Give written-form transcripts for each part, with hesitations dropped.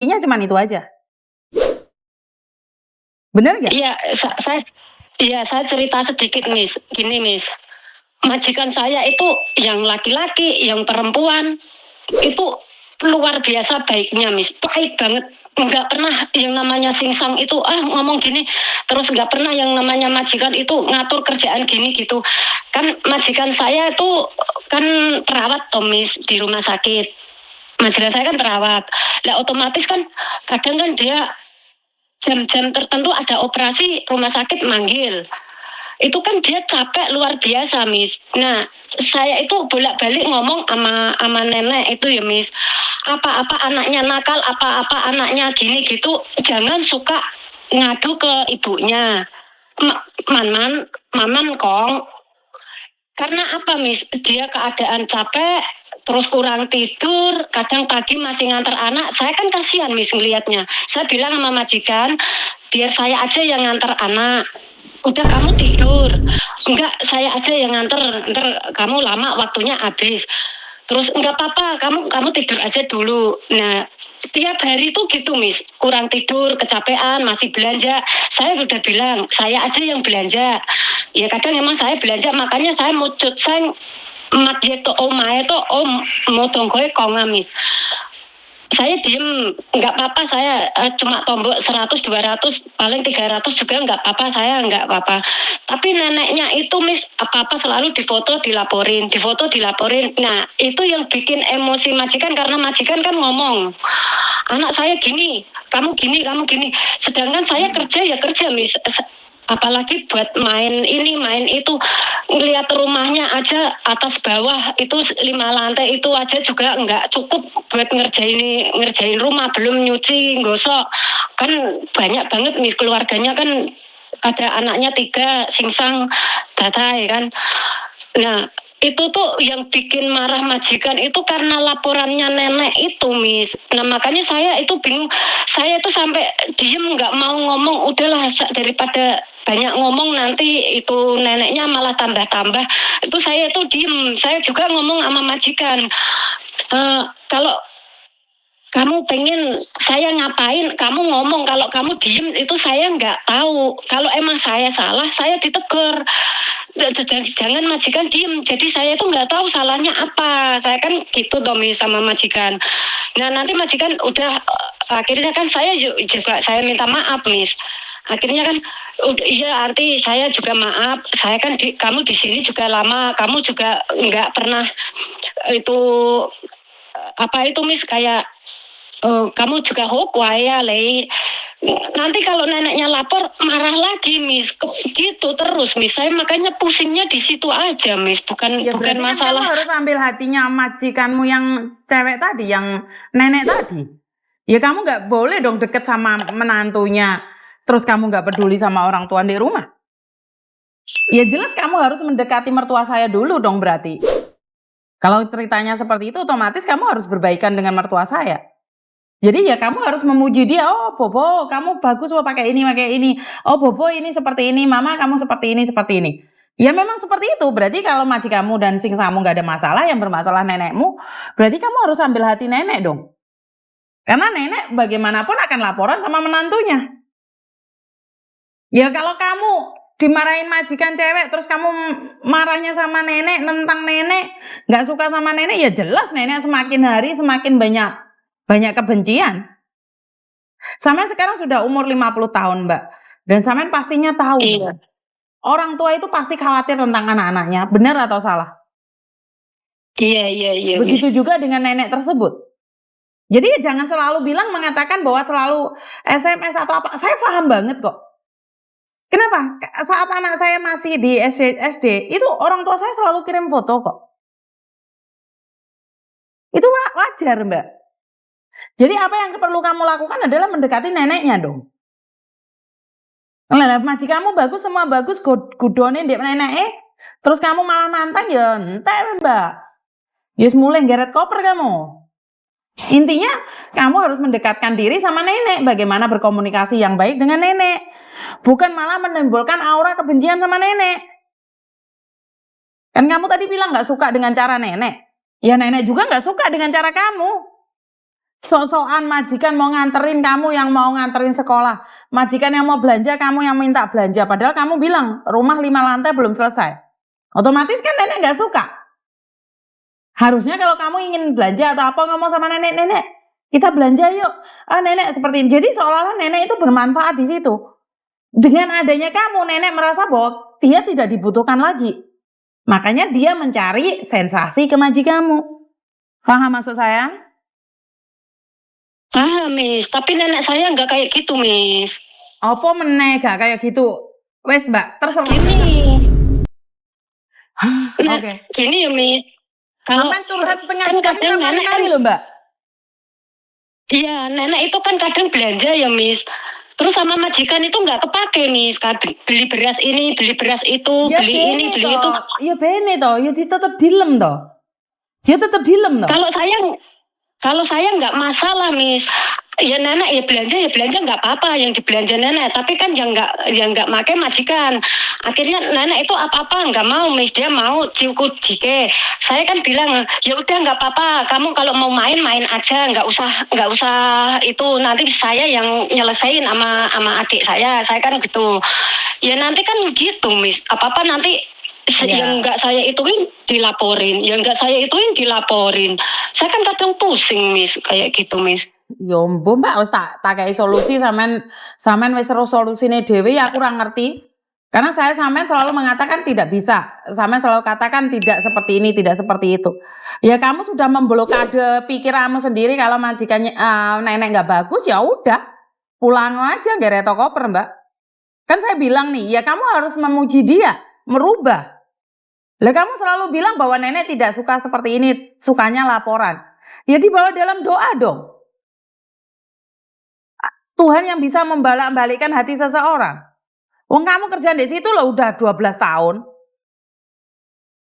cuman itu aja. Bener nggak? Saya cerita sedikit, Miss. Gini, Miss. Majikan saya itu yang laki-laki, yang perempuan, itu luar biasa baiknya, Miss. Baik banget. Nggak pernah yang namanya singsang itu, ngomong gini. Terus nggak pernah yang namanya majikan itu ngatur kerjaan gini gitu. Kan majikan saya itu kan perawat, Miss, di rumah sakit. Majikan saya kan perawat. Nah, otomatis kan kadang kan dia jam-jam tertentu ada operasi rumah sakit manggil. Itu kan dia capek luar biasa, Miss. Nah, saya itu bolak-balik ngomong sama nenek itu ya, Miss. Apa-apa anaknya nakal, apa-apa anaknya gini gitu, jangan suka ngadu ke ibunya. Maman kong. Karena apa, Miss? Dia keadaan capek, terus kurang tidur, kadang pagi masih nganter anak. Saya kan kasihan, Miss, ngelihatnya. Saya bilang sama majikan, biar saya aja yang nganter anak. Udah kamu tidur. Enggak, saya aja yang nganter. Ntar kamu lama waktunya habis. Terus enggak apa-apa, kamu tidur aja dulu. Nah, tiap hari tuh gitu, Miss. Kurang tidur, kecapean, masih belanja. Saya udah bilang, saya aja yang belanja. Ya kadang emang saya belanja, makanya saya mucut. Saya mat yeto omae to om motonggoe konga, Miss. Saya diem, nggak apa-apa, saya cuma tombok 100, 200, paling 300 juga nggak apa-apa, saya nggak apa-apa. Tapi neneknya itu, Miss, apa-apa selalu difoto dilaporin. Nah, itu yang bikin emosi majikan, karena majikan kan ngomong, anak saya gini, kamu gini. Sedangkan saya kerja ya kerja, Miss. Apalagi buat main ini main itu, ngeliat rumahnya aja atas bawah itu 5 lantai itu aja juga nggak cukup buat ngerjain rumah, belum nyuci gosok. Kan banyak banget, Miss, keluarganya kan ada anaknya 3, singsang datai kan. Nah, itu tuh yang bikin marah majikan itu karena laporannya nenek itu, Miss. Nah, makanya saya itu bingung. Saya tuh sampai diem, nggak mau ngomong. Udahlah, daripada banyak ngomong nanti itu neneknya malah tambah-tambah. Itu saya tuh diem. Saya juga ngomong sama majikan. Kalau kamu pengen saya ngapain, kamu ngomong. Kalau kamu diem itu saya nggak tahu. Kalau emang saya salah, saya ditegur. Jangan majikan diem. Jadi saya tuh nggak tahu salahnya apa. Saya kan gitu, Tommy, sama majikan. Nah, nanti majikan udah, akhirnya kan saya juga saya minta maaf, Miss. Akhirnya kan iya, arti saya juga maaf. Saya kan kamu di sini juga lama, kamu juga nggak pernah itu apa itu, Miss, kayak kamu juga hokwa ya, Lei. Nanti kalau neneknya lapor marah lagi, Miss. Gitu terus, Miss. Saya makanya pusingnya di situ aja, Miss. Bukan Ya berarti masalah. kamu harus ambil hatinya majikanmu yang cewek tadi, yang nenek tadi. Ya kamu nggak boleh dong deket sama menantunya, terus kamu nggak peduli sama orang tua di rumah. Ya jelas kamu harus mendekati mertua saya dulu dong berarti. Kalau ceritanya seperti itu, otomatis kamu harus berbaikan dengan mertua saya. Jadi ya kamu harus memuji dia. Oh Bobo, kamu bagus loh pakai ini. Oh Bobo, ini seperti ini. Mama, kamu seperti ini. Ya memang seperti itu. Berarti kalau maji kamu dan singsamu nggak ada masalah, yang bermasalah nenekmu, berarti kamu harus ambil hati nenek dong. Karena nenek bagaimanapun akan laporan sama menantunya. Ya kalau kamu dimarahin majikan cewek, terus kamu marahnya sama nenek, nentang nenek, nggak suka sama nenek, ya jelas nenek semakin hari semakin banyak kebencian. Sampean sekarang sudah umur 50 tahun, Mbak. Dan sampean pastinya tahu. Iya. Orang tua itu pasti khawatir tentang anak-anaknya, benar atau salah? Iya. Begitu juga dengan nenek tersebut. Jadi jangan selalu mengatakan bahwa selalu SMS atau apa. Saya paham banget kok. Kenapa? Saat anak saya masih di SD, itu orang tua saya selalu kirim foto kok. Itu wajar, Mbak. Jadi apa yang perlu kamu lakukan adalah mendekati neneknya dong. Lah majikanmu bagus, semua bagus, gudonin dia neneknya, terus kamu malah nantang, ya entek, Mbak. Yes, mulai geret koper kamu. Intinya kamu harus mendekatkan diri sama nenek, bagaimana berkomunikasi yang baik dengan nenek. Bukan malah menimbulkan aura kebencian sama nenek. Kan kamu tadi bilang gak suka dengan cara nenek. Ya nenek juga gak suka dengan cara kamu. Sok-sokan majikan mau nganterin, kamu yang mau nganterin sekolah. Majikan yang mau belanja, kamu yang minta belanja. Padahal kamu bilang rumah 5 lantai belum selesai. Otomatis kan nenek nggak suka. Harusnya kalau kamu ingin belanja atau apa, ngomong sama nenek, nenek kita belanja yuk. Nenek seperti ini. Jadi seolah-olah nenek itu bermanfaat di situ. Dengan adanya kamu, nenek merasa bahwa dia tidak dibutuhkan lagi. Makanya dia mencari sensasi ke majikanmu. Paham maksud saya? Paham, Miss. Tapi nenek saya nggak kayak gitu, Miss. Apa meneh gak kayak gitu? Wes Mbak, terserah. Gini. Nah, Oke. gini ya, Miss. Kalau Sampai curhat setengah kan jam kadang berapa nenek kali loh Mbak? Iya, nenek itu kan kadang belanja ya, Miss. Terus sama majikan itu nggak kepake, Miss. Beli beras ini, beli beras itu, Ya beli ini, bene beli toh. itu. Ya bene toh, ya tetap dilem toh. Ya tetap dilem toh. Kalau saya nggak masalah, Miss. Ya nenek ya belanja nggak apa-apa yang dibelanja nenek. Tapi kan yang nggak make majikan. Akhirnya nenek itu apa-apa nggak mau, Miss. Dia mau ciuku jike. Saya kan bilang ya udah nggak apa-apa. Kamu kalau mau main aja, nggak usah itu. Nanti saya yang nyelesain sama adik saya. Saya kan gitu. Ya nanti kan gitu, Miss. Apa-apa nanti yang nggak saya ituin dilaporin, yang nggak saya ituin dilaporin. Saya kan kadang pusing, Miss, kayak gitu, Miss. Yo mbok Mbak wis tak kayak solusi sampean wis ero solusine dhewe ya aku ora ngerti. Karena saya sampean selalu mengatakan tidak bisa. Sampean selalu katakan tidak seperti ini, tidak seperti itu. Ya kamu sudah memblokade pikiranmu sendiri kalau majikannya nenek nggak bagus ya udah. Pulang aja nggak reto koper Mbak. Kan saya bilang nih, ya kamu harus memuji dia, merubah. Lah kamu selalu bilang bahwa nenek tidak suka seperti ini, sukanya laporan. Ya dibawa dalam doa dong. Tuhan yang bisa membalak-balikkan hati seseorang. Wong kamu kerja di situ loh udah 12 tahun.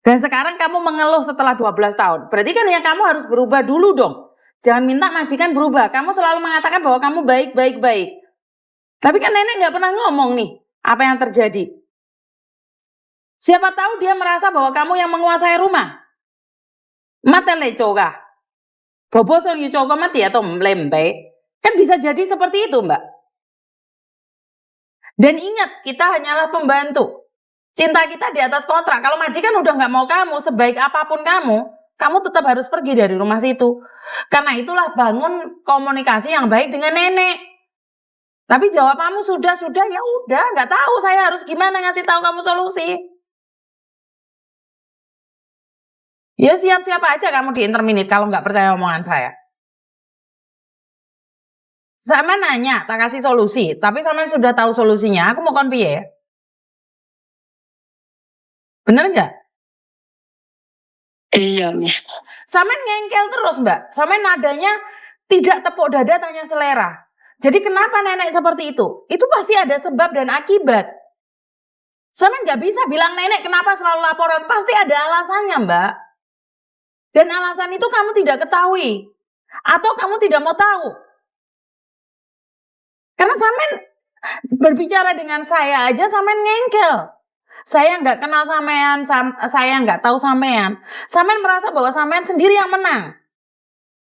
Dan sekarang kamu mengeluh setelah 12 tahun. Berarti kan ya kamu harus berubah dulu dong. Jangan minta majikan berubah. Kamu selalu mengatakan bahwa kamu baik. Tapi kan nenek nggak pernah ngomong nih apa yang terjadi. Siapa tahu dia merasa bahwa kamu yang menguasai rumah. Mata lecoga. Bobo sing coga mati atau lempe. Kan bisa jadi seperti itu, Mbak. Dan ingat, kita hanyalah pembantu. Cinta kita di atas kontrak. Kalau majikan udah nggak mau kamu, sebaik apapun kamu tetap harus pergi dari rumah situ. Karena itulah bangun komunikasi yang baik dengan nenek. Tapi jawabanmu sudah, ya udah, nggak tahu saya harus gimana ngasih tahu kamu solusi. Ya siap-siap aja kamu di interminute kalau nggak percaya omongan saya. Sama nanya, tak kasih solusi, tapi sama sudah tahu solusinya, aku mau kon piye? Bener nggak? Iya, Miss. Sama ngengkel terus Mbak, sama nadanya tidak tepuk dada tanya selera. Jadi kenapa nenek seperti itu? Itu pasti ada sebab dan akibat. Sama nggak bisa bilang nenek kenapa selalu laporan, pasti ada alasannya Mbak. Dan alasan itu kamu tidak ketahui, atau kamu tidak mau tahu. Karena Samen berbicara dengan saya aja Samen ngengkel. Saya nggak kenal sampean, saya nggak tahu sampean. Samen merasa bahwa sampean sendiri yang menang.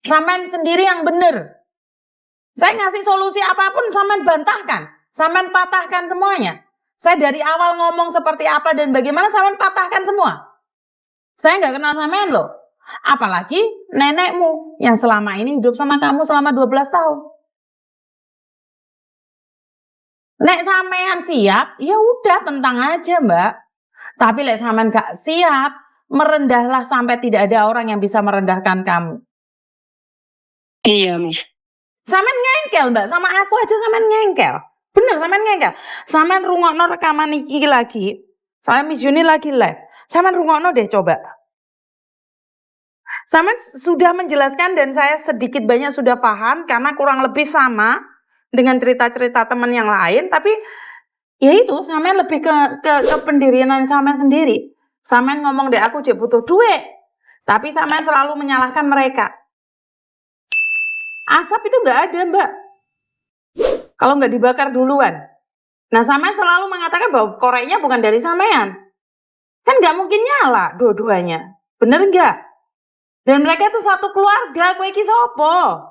Sampean sendiri yang benar. Saya ngasih solusi apapun Samen bantahkan. Samen patahkan semuanya. Saya dari awal ngomong seperti apa dan bagaimana Samen patahkan semua. Saya nggak kenal sampean loh. Apalagi nenekmu yang selama ini hidup sama kamu selama 12 tahun. Nek sampean siap, ya udah tentang aja Mbak. Tapi lek sampean gak siap, merendahlah sampai tidak ada orang yang bisa merendahkan kamu. Iya, Miss. Sampean ngengkel Mbak, sama aku aja sampean ngengkel. Bener sampean ngengkel. Sampean rungokno rekaman iki lagi. Soalnya Miss Yuni lagi live. Sampean rungokno deh coba. Sampean sudah menjelaskan dan saya sedikit banyak sudah paham karena kurang lebih sama dengan cerita-cerita teman yang lain, tapi ya itu sampean lebih ke pendirian sampean sendiri. Sampean ngomong deh aku je butuh duit, tapi sampean selalu menyalahkan mereka. Asap itu nggak ada Mbak, kalau nggak dibakar duluan. Nah sampean selalu mengatakan bahwa koreknya bukan dari sampean, kan nggak mungkin nyala dua-duanya, bener nggak? Dan mereka itu satu keluarga, kowe iki sopo?